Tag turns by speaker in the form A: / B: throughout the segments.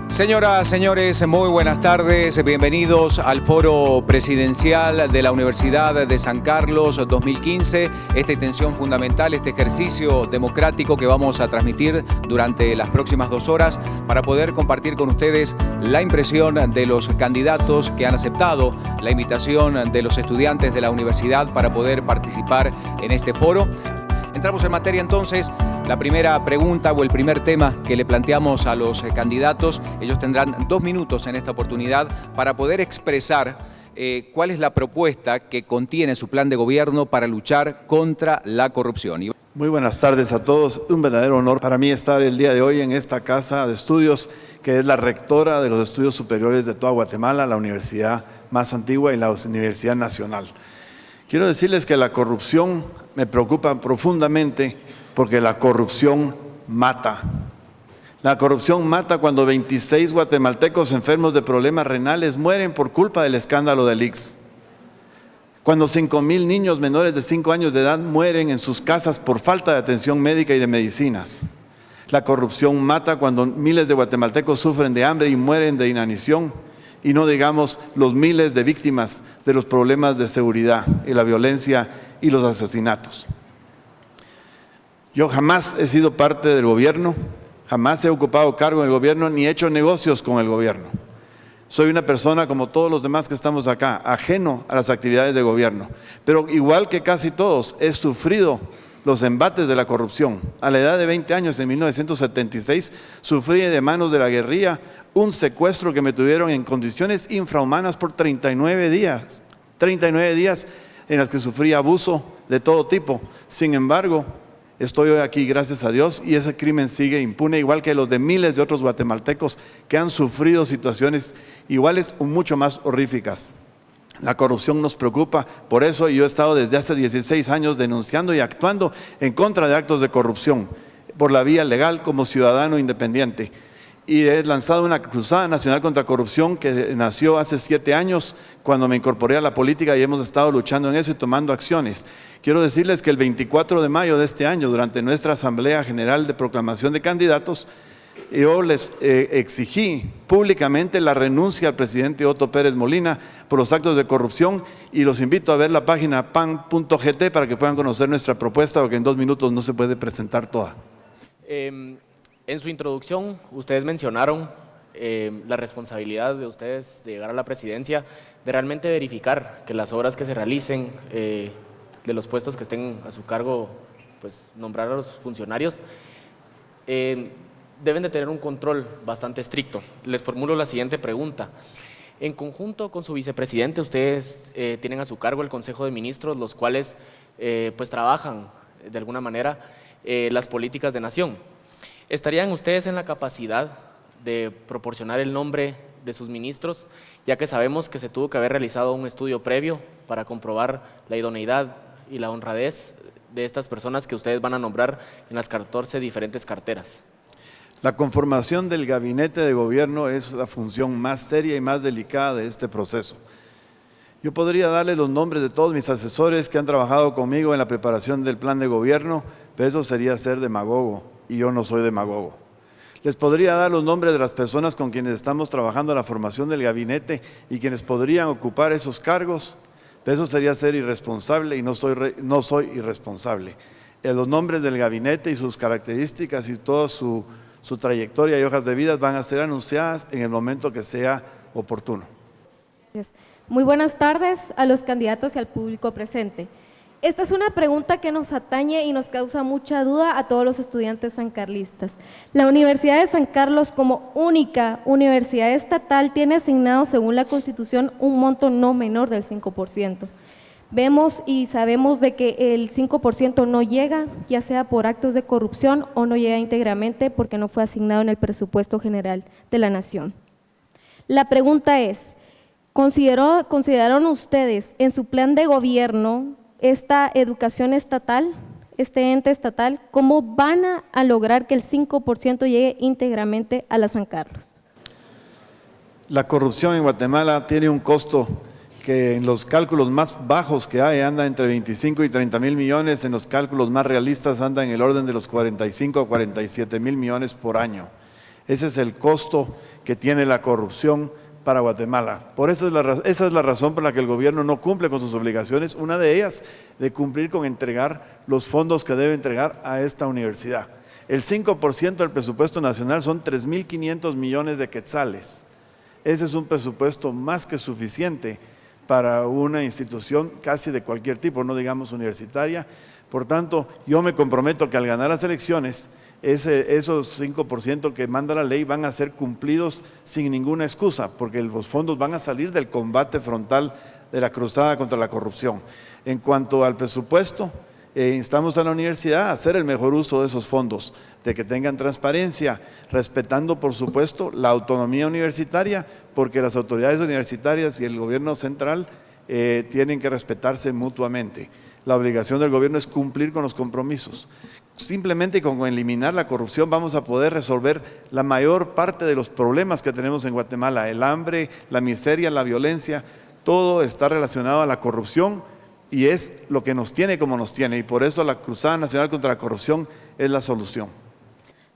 A: Señoras, señores, muy buenas tardes. Bienvenidos al Foro Presidencial de la Universidad de San Carlos 2015. Esta intención fundamental, este ejercicio democrático que vamos a transmitir durante las próximas 2 horas para poder compartir con ustedes la impresión de los candidatos que han aceptado la invitación de los estudiantes de la universidad para poder participar en este foro. Entramos en materia entonces. La primera pregunta o el primer tema que le planteamos a los candidatos, ellos tendrán 2 minutos en esta oportunidad para poder expresar cuál es la propuesta que contiene su plan de gobierno para luchar contra la corrupción.
B: Muy buenas tardes a todos. Un verdadero honor para mí estar el día de hoy en esta casa de estudios que es la rectora de los estudios superiores de toda Guatemala, la universidad más antigua y la Universidad Nacional. Quiero decirles que la corrupción me preocupa profundamente porque la corrupción mata. La corrupción mata cuando 26 guatemaltecos enfermos de problemas renales mueren por culpa del escándalo del ICS. Cuando 5,000 niños menores de 5 años de edad mueren en sus casas por falta de atención médica y de medicinas. La corrupción mata cuando miles de guatemaltecos sufren de hambre y mueren de inanición. Y no digamos los miles de víctimas de los problemas de seguridad y la violencia y los asesinatos. Yo jamás he sido parte del gobierno, jamás he ocupado cargo en el gobierno ni he hecho negocios con el gobierno. Soy una persona como todos los demás que estamos acá, ajeno a las actividades de gobierno. Pero igual que casi todos, he sufrido los embates de la corrupción. A la edad de 20 años, en 1976, sufrí de manos de la guerrilla un secuestro que me tuvieron en condiciones infrahumanas por 39 días. 39 días en las que sufrí abuso de todo tipo. Sin embargo, estoy hoy aquí, gracias a Dios, y ese crimen sigue impune, igual que los de miles de otros guatemaltecos que han sufrido situaciones iguales o mucho más horríficas. La corrupción nos preocupa, por eso yo he estado desde hace 16 años denunciando y actuando en contra de actos de corrupción, por la vía legal como ciudadano independiente. Y he lanzado una cruzada nacional contra corrupción que nació hace 7 años cuando me incorporé a la política y hemos estado luchando en eso y tomando acciones. Quiero decirles que el 24 de mayo de este año, durante nuestra Asamblea General de Proclamación de Candidatos, yo les exigí públicamente la renuncia al presidente Otto Pérez Molina por los actos de corrupción y los invito a ver la página pan.gt para que puedan conocer nuestra propuesta, porque en 2 minutos no se puede presentar toda.
C: En su introducción, ustedes mencionaron la responsabilidad de ustedes de llegar a la presidencia, de realmente verificar que las obras que se realicen, de los puestos que estén a su cargo, pues nombrar a los funcionarios, deben de tener un control bastante estricto. Les formulo la siguiente pregunta. En conjunto con su vicepresidente, ustedes tienen a su cargo el Consejo de Ministros, los cuales pues trabajan de alguna manera las políticas de nación. ¿Estarían ustedes en la capacidad de proporcionar el nombre de sus ministros, ya que sabemos que se tuvo que haber realizado un estudio previo para comprobar la idoneidad y la honradez de estas personas que ustedes van a nombrar en las 14 diferentes carteras?
B: La conformación del gabinete de gobierno es la función más seria y más delicada de este proceso. Yo podría darle los nombres de todos mis asesores que han trabajado conmigo en la preparación del plan de gobierno, pero eso sería ser demagogo, y yo no soy demagogo. Les podría dar los nombres de las personas con quienes estamos trabajando la formación del gabinete y quienes podrían ocupar esos cargos, pero eso sería ser irresponsable y no soy irresponsable. Los nombres del gabinete y sus características y toda su trayectoria y hojas de vida van a ser anunciadas en el momento que sea oportuno.
D: Muy buenas tardes a los candidatos y al público presente. Esta es una pregunta que nos atañe y nos causa mucha duda a todos los estudiantes sancarlistas. La Universidad de San Carlos, como única universidad estatal, tiene asignado, según la Constitución, un monto no menor del 5%. Vemos y sabemos de que el 5% no llega, ya sea por actos de corrupción o no llega íntegramente porque no fue asignado en el presupuesto general de la nación. La pregunta es, ¿consideraron ustedes en su plan de gobierno esta educación estatal, este ente estatal, cómo van a lograr que el 5% llegue íntegramente a la San Carlos?
B: La corrupción en Guatemala tiene un costo que en los cálculos más bajos que hay anda entre 25 y 30 mil millones, en los cálculos más realistas anda en el orden de los 45 o 47 mil millones por año. Ese es el costo que tiene la corrupción para Guatemala. Por eso esa es la razón por la que el gobierno no cumple con sus obligaciones, una de ellas de cumplir con entregar los fondos que debe entregar a esta universidad. El 5% del presupuesto nacional son 3.500 millones de quetzales. Ese es un presupuesto más que suficiente para una institución casi de cualquier tipo, no digamos universitaria. Por tanto, yo me comprometo que al ganar las elecciones, esos 5% que manda la ley van a ser cumplidos sin ninguna excusa, porque los fondos van a salir del combate frontal de la cruzada contra la corrupción. En cuanto al presupuesto, instamos a la universidad a hacer el mejor uso de esos fondos, de que tengan transparencia, respetando por supuesto la autonomía universitaria, porque las autoridades universitarias y el gobierno central tienen que respetarse mutuamente. La obligación del gobierno es cumplir con los compromisos. Simplemente con eliminar la corrupción vamos a poder resolver la mayor parte de los problemas que tenemos en Guatemala. El hambre, la miseria, la violencia, todo está relacionado a la corrupción y es lo que nos tiene como nos tiene. Y por eso la Cruzada Nacional contra la Corrupción es la solución.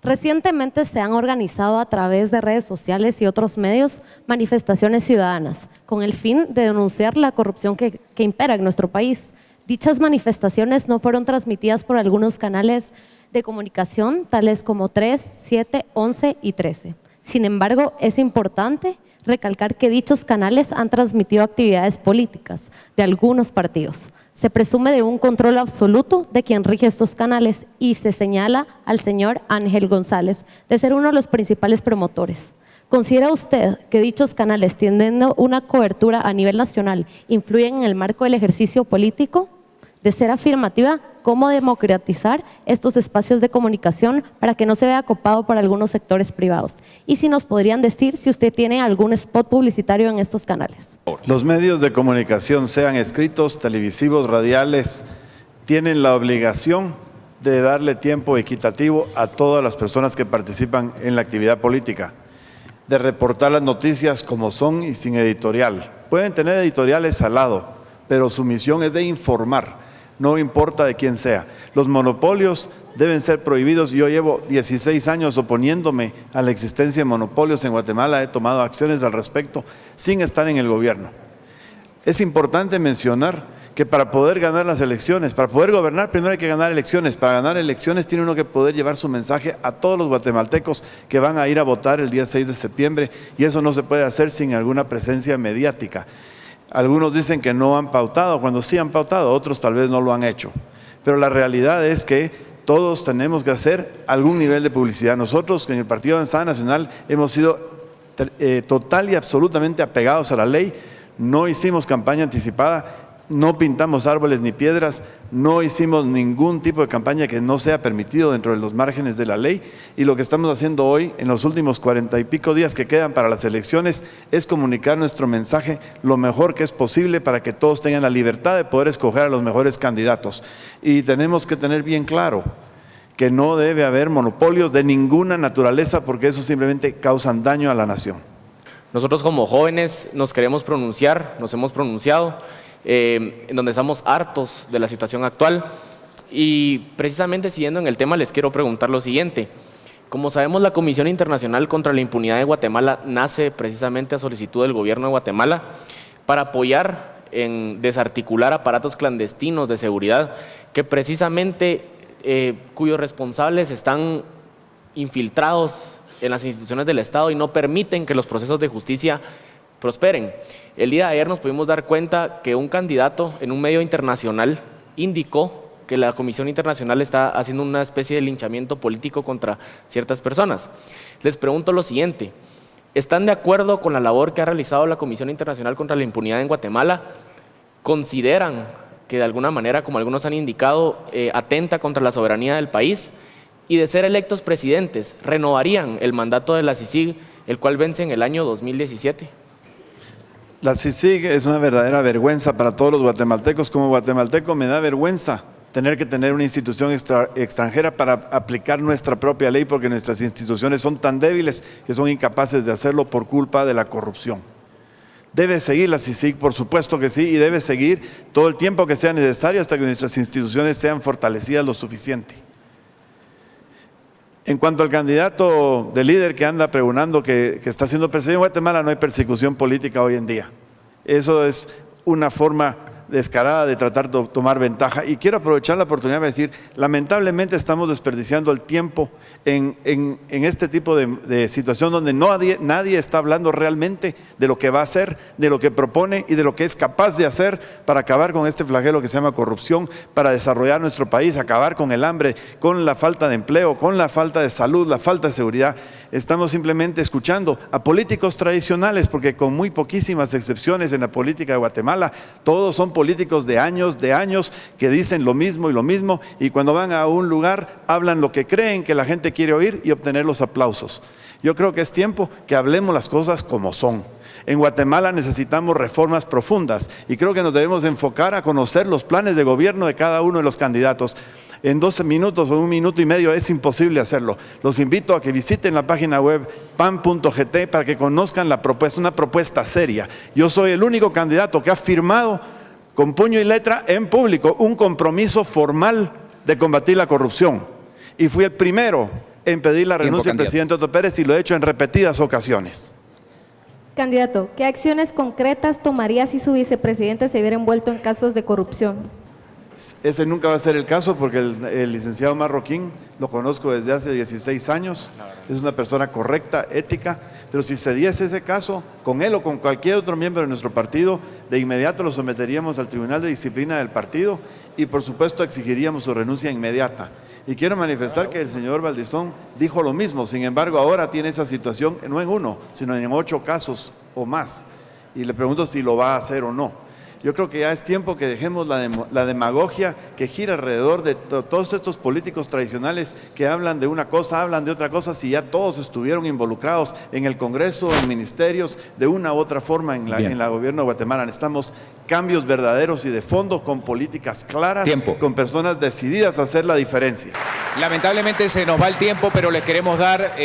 E: Recientemente se han organizado a través de redes sociales y otros medios manifestaciones ciudadanas con el fin de denunciar la corrupción que impera en nuestro país. Dichas manifestaciones no fueron transmitidas por algunos canales de comunicación, tales como 3, 7, 11 y 13. Sin embargo, es importante recalcar que dichos canales han transmitido actividades políticas de algunos partidos. Se presume de un control absoluto de quien rige estos canales y se señala al señor Ángel González de ser uno de los principales promotores. ¿Considera usted que dichos canales, teniendo una cobertura a nivel nacional, influyen en el marco del ejercicio político? De ser afirmativa, ¿cómo democratizar estos espacios de comunicación para que no se vea copado por algunos sectores privados? Y si nos podrían decir si usted tiene algún spot publicitario en estos canales.
B: Los medios de comunicación, sean escritos, televisivos, radiales, tienen la obligación de darle tiempo equitativo a todas las personas que participan en la actividad política, de reportar las noticias como son y sin editorial. Pueden tener editoriales al lado, pero su misión es de informar. No importa de quién sea. Los monopolios deben ser prohibidos. Yo llevo 16 años oponiéndome a la existencia de monopolios en Guatemala. He tomado acciones al respecto sin estar en el gobierno. Es importante mencionar que para poder ganar las elecciones, para poder gobernar, primero hay que ganar elecciones. Para ganar elecciones tiene uno que poder llevar su mensaje a todos los guatemaltecos que van a ir a votar el día 6 de septiembre y eso no se puede hacer sin alguna presencia mediática. Algunos dicen que no han pautado, cuando sí han pautado, otros tal vez no lo han hecho. Pero la realidad es que todos tenemos que hacer algún nivel de publicidad. Nosotros en el Partido Avanzada Nacional hemos sido total y absolutamente apegados a la ley. No hicimos campaña anticipada, no pintamos árboles ni piedras, no hicimos ningún tipo de campaña que no sea permitido dentro de los márgenes de la ley y lo que estamos haciendo hoy en los últimos 40 y pico días que quedan para las elecciones es comunicar nuestro mensaje lo mejor que es posible para que todos tengan la libertad de poder escoger a los mejores candidatos. Y tenemos que tener bien claro que no debe haber monopolios de ninguna naturaleza porque eso simplemente causan daño a la nación.
C: Nosotros como jóvenes nos queremos pronunciar, nos hemos pronunciado, en donde estamos hartos de la situación actual y precisamente siguiendo en el tema les quiero preguntar lo siguiente. Como sabemos, la Comisión Internacional contra la Impunidad de Guatemala nace precisamente a solicitud del gobierno de Guatemala para apoyar en desarticular aparatos clandestinos de seguridad que precisamente cuyos responsables están infiltrados en las instituciones del Estado y no permiten que los procesos de justicia prosperen. El día de ayer nos pudimos dar cuenta que un candidato en un medio internacional indicó que la Comisión Internacional está haciendo una especie de linchamiento político contra ciertas personas. Les pregunto lo siguiente, ¿están de acuerdo con la labor que ha realizado la Comisión Internacional contra la Impunidad en Guatemala? ¿Consideran que de alguna manera, como algunos han indicado, atenta contra la soberanía del país? Y de ser electos presidentes, ¿renovarían el mandato de la CICIG, el cual vence en el año 2017?
B: La CICIG es una verdadera vergüenza para todos los guatemaltecos. Como guatemalteco me da vergüenza tener que tener una institución extranjera para aplicar nuestra propia ley porque nuestras instituciones son tan débiles que son incapaces de hacerlo por culpa de la corrupción. Debe seguir la CICIG, por supuesto que sí, y debe seguir todo el tiempo que sea necesario hasta que nuestras instituciones sean fortalecidas lo suficiente. En cuanto al candidato de líder que anda pregonando que está siendo perseguido en Guatemala, no hay persecución política hoy en día. Eso es una forma descarada de tratar de tomar ventaja. Y quiero aprovechar la oportunidad de decir, lamentablemente estamos desperdiciando el tiempo en este tipo de situación donde nadie está hablando realmente de lo que va a hacer, de lo que propone y de lo que es capaz de hacer para acabar con este flagelo que se llama corrupción, para desarrollar nuestro país, acabar con el hambre, con la falta de empleo, con la falta de salud, la falta de seguridad. Estamos simplemente escuchando a políticos tradicionales, porque con muy poquísimas excepciones en la política de Guatemala, todos son políticos de años que dicen lo mismo y cuando van a un lugar hablan lo que creen que la gente quiere oír y obtener los aplausos. Yo creo que es tiempo que hablemos las cosas como son. En Guatemala necesitamos reformas profundas y creo que nos debemos enfocar a conocer los planes de gobierno de cada uno de los candidatos. En 12 minutos o 1 minuto y medio es imposible hacerlo. Los invito a que visiten la página web pan.gt para que conozcan la propuesta, una propuesta seria. Yo soy el único candidato que ha firmado con puño y letra en público un compromiso formal de combatir la corrupción. Y fui el primero en pedir la renuncia del presidente Otto Pérez y lo he hecho en repetidas ocasiones.
D: Candidato, ¿qué acciones concretas tomaría si su vicepresidente se viera envuelto en casos de corrupción?
B: Ese nunca va a ser el caso porque el licenciado Marroquín lo conozco desde hace 16 años, es una persona correcta, ética, pero si se diese ese caso, con él o con cualquier otro miembro de nuestro partido, de inmediato lo someteríamos al Tribunal de Disciplina del partido y por supuesto exigiríamos su renuncia inmediata. Y quiero manifestar que el señor Valdizón dijo lo mismo, sin embargo ahora tiene esa situación no en 1, sino en 8 casos o más. Y le pregunto si lo va a hacer o no. Yo creo que ya es tiempo que dejemos la demagogia que gira alrededor de todos estos políticos tradicionales que hablan de una cosa, hablan de otra cosa, si ya todos estuvieron involucrados en el Congreso, en ministerios, de una u otra forma en la gobierno de Guatemala. Necesitamos cambios verdaderos y de fondo con políticas claras, con personas decididas a hacer la diferencia.
A: Lamentablemente se nos va el tiempo, pero les queremos dar,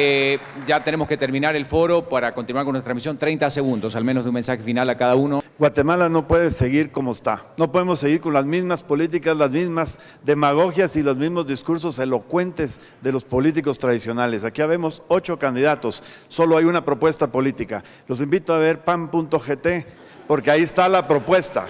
A: ya tenemos que terminar el foro para continuar con nuestra transmisión, 30 segundos, al menos de un mensaje final a cada uno.
B: Guatemala no puede seguir como está. No podemos seguir con las mismas políticas, las mismas demagogias y los mismos discursos elocuentes de los políticos tradicionales. Aquí vemos 8 candidatos, solo hay una propuesta política. Los invito a ver pan.gt porque ahí está la propuesta.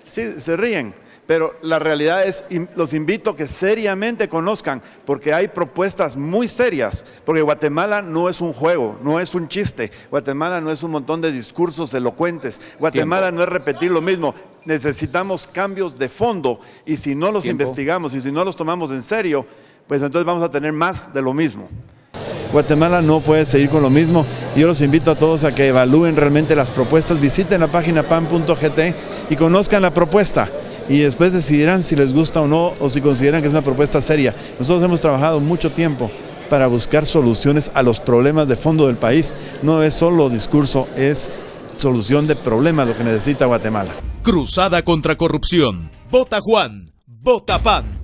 B: Sí, se ríen, pero la realidad es, los invito a que seriamente conozcan, porque hay propuestas muy serias, porque Guatemala no es un juego, no es un chiste, Guatemala no es un montón de discursos elocuentes, Guatemala no es repetir lo mismo, necesitamos cambios de fondo y si no los investigamos y si no los tomamos en serio, pues entonces vamos a tener más de lo mismo. Guatemala no puede seguir con lo mismo. Yo los invito a todos a que evalúen realmente las propuestas, visiten la página pan.gt y conozcan la propuesta. Y después decidirán si les gusta o no, o si consideran que es una propuesta seria. Nosotros hemos trabajado mucho tiempo para buscar soluciones a los problemas de fondo del país. No es solo discurso, es solución de problemas lo que necesita Guatemala.
F: Cruzada contra corrupción. Vota Juan, vota PAN.